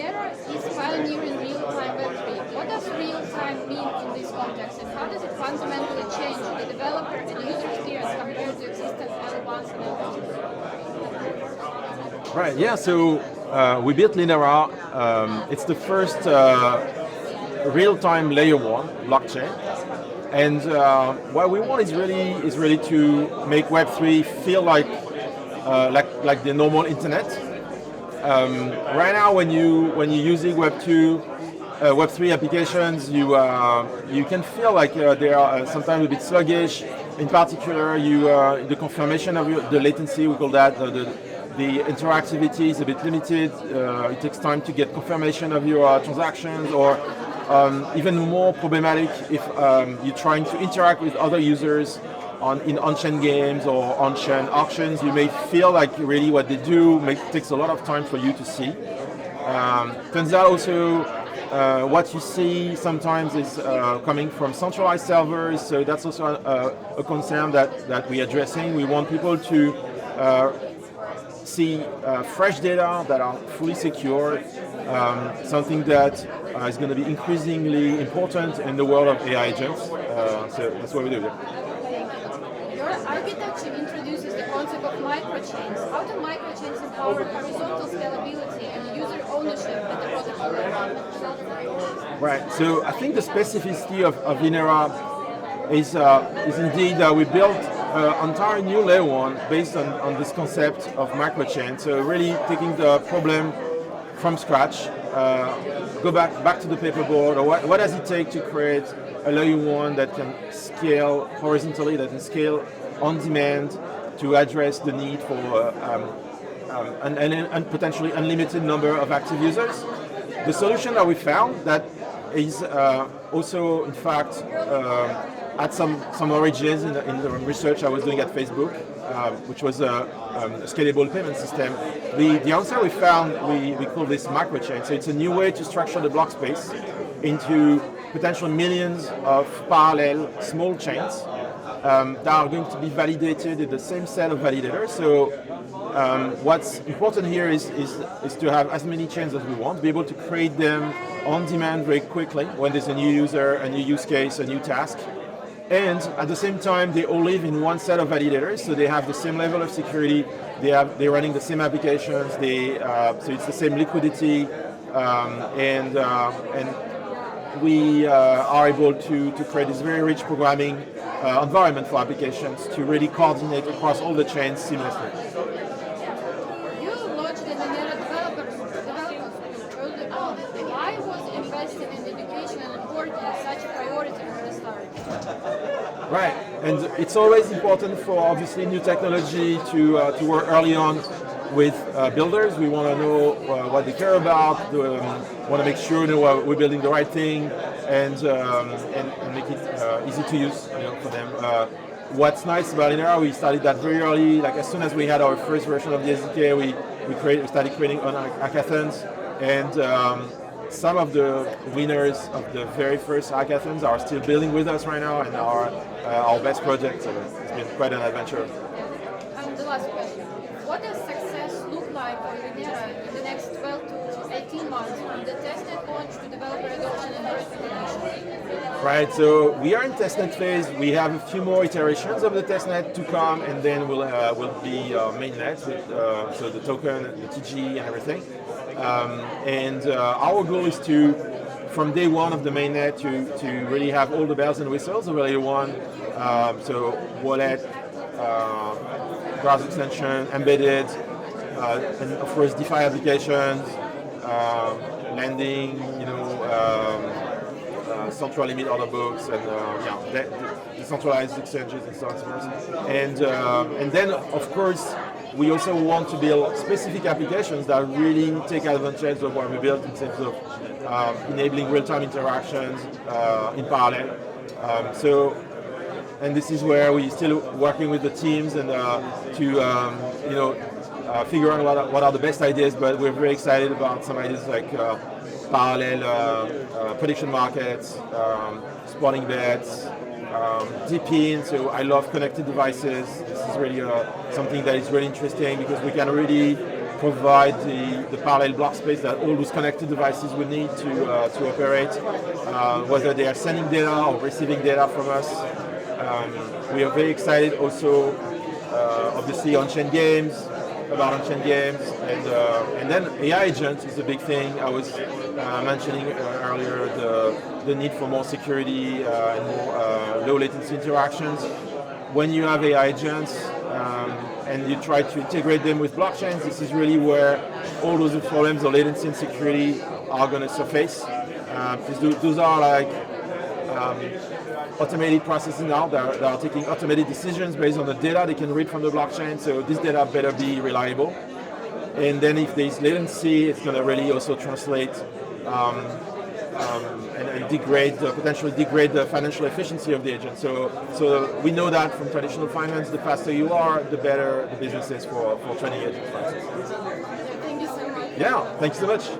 Linera is pioneering real-time Web3. What does real-time mean in this context, and how does it fundamentally change the developer and user experience compared to existing L1s and L2s? Right, yeah, so we built Linera. It's the first real-time layer one blockchain. And what we want is really to make Web3 feel like the normal internet. Right now, when you're using Web3 applications, you can feel like they are sometimes a bit sluggish. In particular, the confirmation of the latency, we call that the interactivity is a bit limited. It takes time to get confirmation of your transactions, or even more problematic if you're trying to interact with other users in on-chain games or on-chain auctions. You may feel like really what they do takes a lot of time for you to see. Turns out also what you see sometimes is coming from centralized servers, so that's also a concern that we're addressing. We want people to see fresh data that are fully secure, something that is going to be increasingly important in the world of AI agents. So that's what we do. Your architecture introduces the concept of microchains. How do microchains empower horizontal scalability and user ownership at the protocol level? Right. So I think the specificity of Linera is indeed we built an entire new layer one based on this concept of microchain. So really taking the problem from scratch, go back to the paperboard, or what does it take to create a layer one that can scale horizontally, that can scale on demand to address the need for an potentially unlimited number of active users. The solution that we found that is also, in fact, had some origins in the research I was doing at Facebook, which was a scalable payment system. The answer we found, we call this microchain. So it's a new way to structure the block space into potential millions of parallel small chains that are going to be validated in the same set of validators. So what's important here is to have as many chains as we want, be able to create them on demand very quickly when there's a new user, a new use case, a new task. And at the same time, they all live in one set of validators, so they have the same level of security. They're running the same applications. So it's the same liquidity, and we are able to create this very rich programming environment for applications to really coordinate across all the chains seamlessly. You launched the Linera developers early on. Why was investing in education and reporting such a priority from the start? Right, and it's always important for obviously new technology to work early on with builders. We want to know what they care about. Want to make sure we're building the right thing and make it easy to use for them. What's nice about Linera, we started that very early. Like as soon as we had our first version of the SDK, we started creating on hackathons, and some of the winners of the very first hackathons are still building with us right now and are our best project. So it's been quite an adventure. And the last question: what does success look like for Linera in the next 12 to 18 months, from the testnet launch to developer adoption and verification? Right, so we are in testnet phase. We have a few more iterations of the testnet to come, and then we'll be mainnet with so the token, the TG, and everything. And our goal is to, from day one of the mainnet, to really have all the bells and whistles of layer one. So wallet, browser extension, embedded, and of course DeFi applications, lending, central limit order books, and decentralized exchanges and so on. And then of course we also want to build specific applications that really take advantage of what we built in terms of enabling real-time interactions in parallel. And this is where we're still working with the teams and figure out what are the best ideas. But we're very excited about some ideas like parallel prediction markets, spotting bets, deep in. So I love connected devices. This is really something that is really interesting because we can really provide the parallel block space that all those connected devices would need to operate, whether they are sending data or receiving data from us. We are very excited also, obviously, on-chain games, about on-chain games, and then AI agents is a big thing. I was mentioning earlier the need for more security and more low latency interactions. When you have AI agents and you try to integrate them with blockchains, this is really where all those problems of latency and security are going to surface. Because those are like automated processes now that are taking automated decisions based on the data they can read from the blockchain. So this data better be reliable. And then if there's latency, it's going to really also translate and potentially degrade the financial efficiency of the agent. So we know that from traditional finance, the faster you are, the better the business is for trading agents, for instance. Thank you so much. Yeah, thank you so much.